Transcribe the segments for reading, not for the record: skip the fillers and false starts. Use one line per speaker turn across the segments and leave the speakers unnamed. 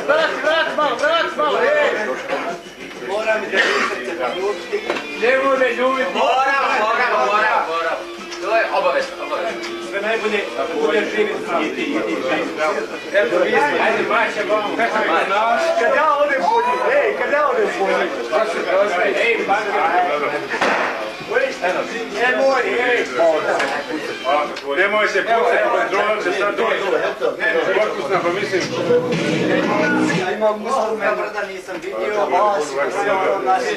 Vrati malo, moram da ljubiti. Nemoj me ljubiti. Moram. To je obavezno. Sve najbolje bude živjeti zdravo. Ajde, braća, vamo. Kad ja odem po njih, Ej,
Nemoj se pucati, kontrola će sad doći. Pokusna, pa mislim.
Imam muslim, ja brda nisam vidio vas, sve ono naši.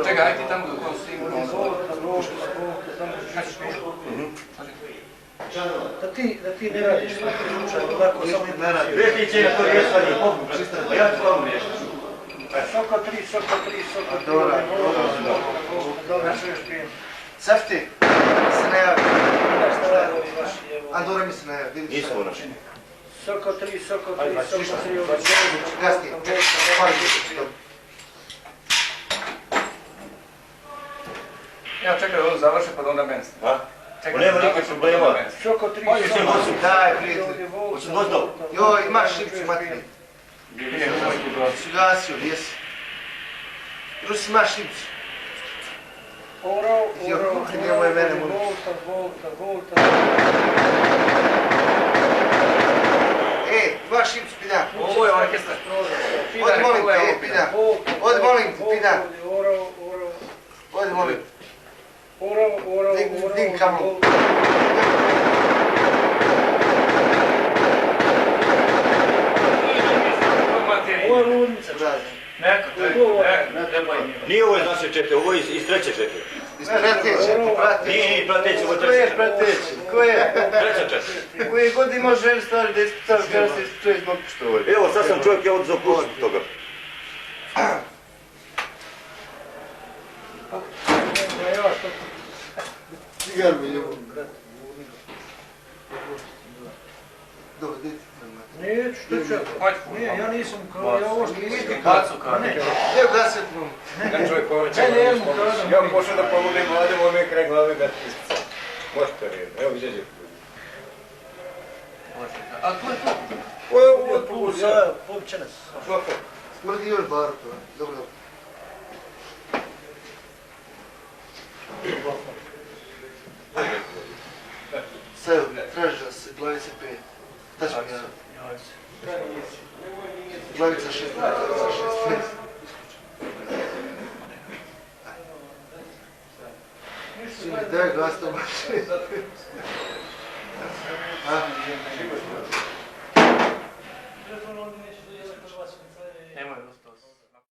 Čekaj, ajde ti tamo da to snimimo.
Da ti ne radiš svaki slučaj, ovako samo
ne radiš. Već ti će to rješanje, pa ja ću vam riješiti.
Soko 3. Dobro, što još pijem?
Safti, se ne javi. Andora mi se ne javi.
Nismo naši.
Soko 3.
Gasnije,
Ja čekaj da ovo završi pa da onda meni.
Nema nikakvih problema.
Soko 3.
Daj, prijatelj. Hoćem doći do. Joj, imaš šipcu, matine. Si gasio, jesi. Rusi, imaš šipcu.
Oro. Volta.
Imaš šipcu, pida.
Ovo je orkestar.
Odi molim te, pida. Odi molim te, pida.
Oro.
Odi molim.
Oro.
Digni kameru.
Ovo je ludnica.
Nije ovo iz naše čete, ovo je iz treće čete.
Iz prateće.
Nije prateće, ovo je treće.
Ko je?
Treća čete.
Koje god ima želj stvari da ispitali kada se ispituje zbog pištolja.
Evo, sad sam čovjek, ja odzao pušt toga.
Cigar mi ljubav. Dobro, djeti.
Neću, što ću? Nije, ja nisam kao, ja ovo što niti
Bacu kao.
Evo gasio tu.
Da čovjek poveća.
Ja pošao da pomodim mladim, ovo mi je kraj glave da pistica. Možete redno, evo izađe.
A to je to?
Ovo je pusa.
Popčanas.
Smrdi još bar to. Dobro. Sve, traži da se, glavica 5. Tači mi ja. Glavica 6. Sine, daj glas to baš. Nemoj,